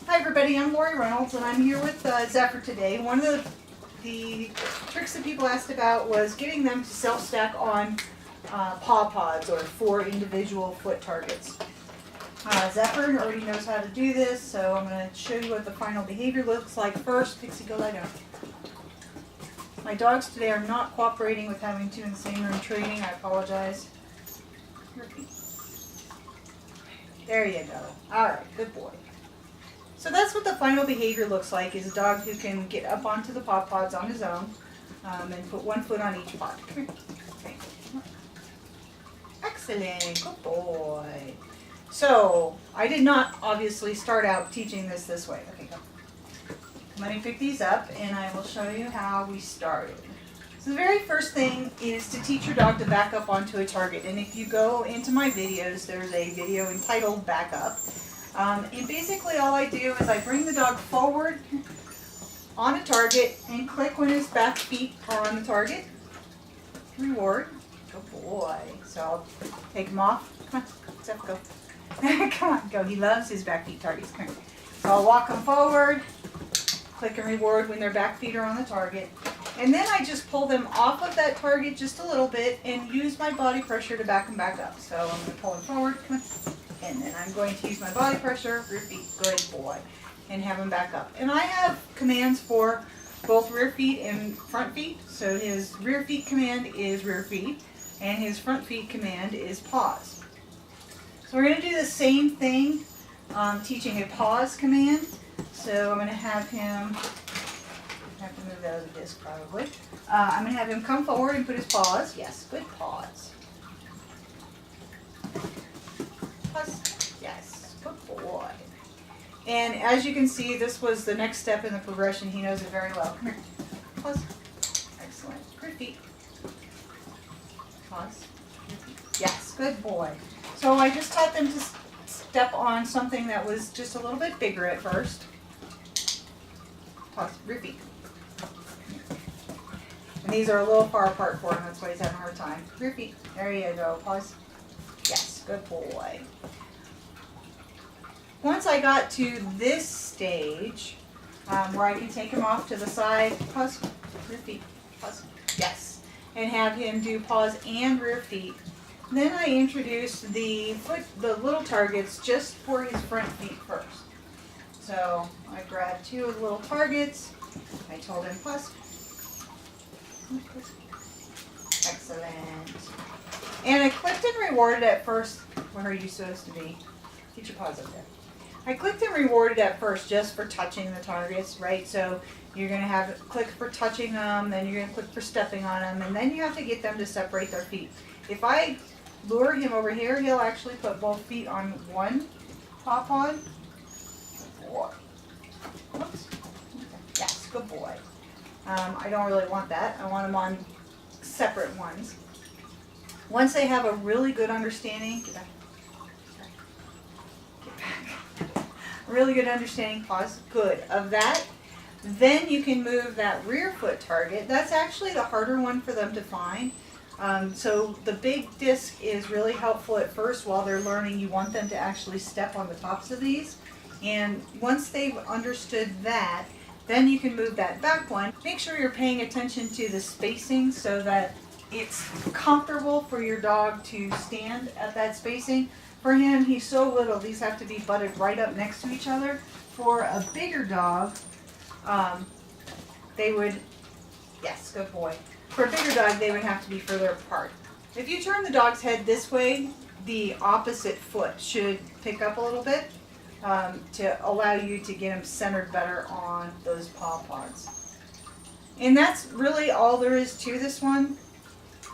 Hi everybody, I'm Lorrie Reynolds and I'm here with Zephyr today. One of the tricks that people asked about was getting them to self-stack on paw pods or 4 individual foot targets. Zephyr already knows how to do this, so I'm going to show you what the final behavior looks like first. Pixie, go lie down. My dogs today are not cooperating with having 2 in the same room training. I apologize. Repeat. There you go. Alright, good boy. So that's what the final behavior looks like, is a dog who can get up onto the paw pods on his own and put 1 foot on each pod. Come here. Okay. Excellent, good boy. So, I did not obviously start out teaching this way. Okay, go. Let me pick these up and I will show you how we started. So the very first thing is to teach your dog to back up onto a target. And if you go into my videos, there's a video entitled Back Up. And basically all I do is I bring the dog forward on a target and click when his back feet are on the target. Reward. Good boy. So I'll take him off. Come on, Zeph, go. Come on, go. He loves his back feet targets. Come here. So I'll walk them forward, click and reward when their back feet are on the target. And then I just pull them off of that target just a little bit and use my body pressure to back them back up. So I'm going to pull them forward. Come on. And then I'm going to use my body pressure, rear feet, good boy, and have him back up. And I have commands for both rear feet and front feet. So his rear feet command is rear feet, and his front feet command is pause. So we're going to do the same thing, teaching a pause command. So I'm going to have him, I have to move that as a disc probably. I'm going to have him come forward and put his paws. Yes, good pause. Yes, good boy. And as you can see, this was the next step in the progression. He knows it very well. Come here. Pause. Excellent. Good feet. Pause. Yes, good boy. So I just taught them to step on something that was just a little bit bigger at first. Pause. Repeat. And these are a little far apart for him. That's why he's having a hard time. Repeat. There you go. Pause. Yes, good boy. Once I got to this stage, where I can take him off to the side, pause, rear feet, pause, yes, and have him do pause and rear feet. Then I introduced the little targets just for his front feet first. So I grabbed 2 of the little targets. I told him pause. Excellent. And I clicked and rewarded at first. Where are you supposed to be? Get your paws up there. I clicked and rewarded at first just for touching the targets, right? So you're going to have it click for touching them, then you're going to click for stepping on them, and then you have to get them to separate their feet. If I lure him over here, he'll actually put both feet on one paw pod. Good boy. Whoops. Yes, good boy. I don't really want that. I want them on separate ones. Once they have a really good understanding, get back. Really good understanding, pause, good, of that, then you can move that rear foot target. That's actually the harder one for them to find. So the big disc is really helpful at first while they're learning. You want them to actually step on the tops of these. And once they've understood that, then you can move that back one. Make sure you're paying attention to the spacing so that it's comfortable for your dog to stand at that spacing. For him, he's so little, these have to be butted right up next to each other. For a bigger dog, they would, yes, good boy. For a bigger dog, they would have to be further apart. If you turn the dog's head this way, the opposite foot should pick up a little bit to allow you to get him centered better on those paw pods. And that's really all there is to this one.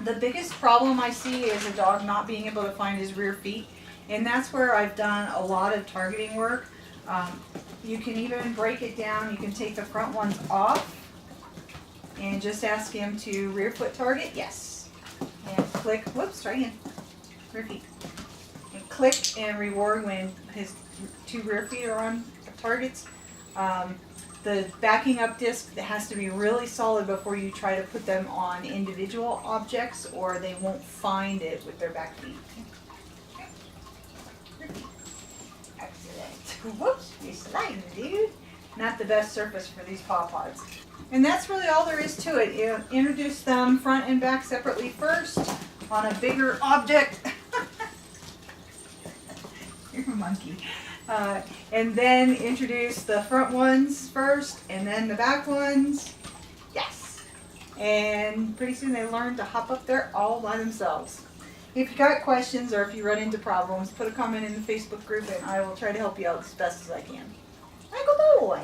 The biggest problem I see is a dog not being able to find his rear feet. And that's where I've done a lot of targeting work. You can even break it down. You can take the front ones off and just ask him to rear foot target. Yes. And click. Whoops, try again. Rear feet. And click and reward when his 2 rear feet are on targets. The backing up disc has to be really solid before you try to put them on individual objects, or they won't find it with their back feet. Excellent. Whoops, you slime, dude. Not the best surface for these paw pods. And that's really all there is to it. You introduce them front and back separately first on a bigger object. You're a monkey. And then introduce the front ones first and then the back ones. Yes. And pretty soon they learn to hop up there all by themselves. If you got questions or if you run into problems, put a comment in the Facebook group and I will try to help you out as best as I can. Like a boy.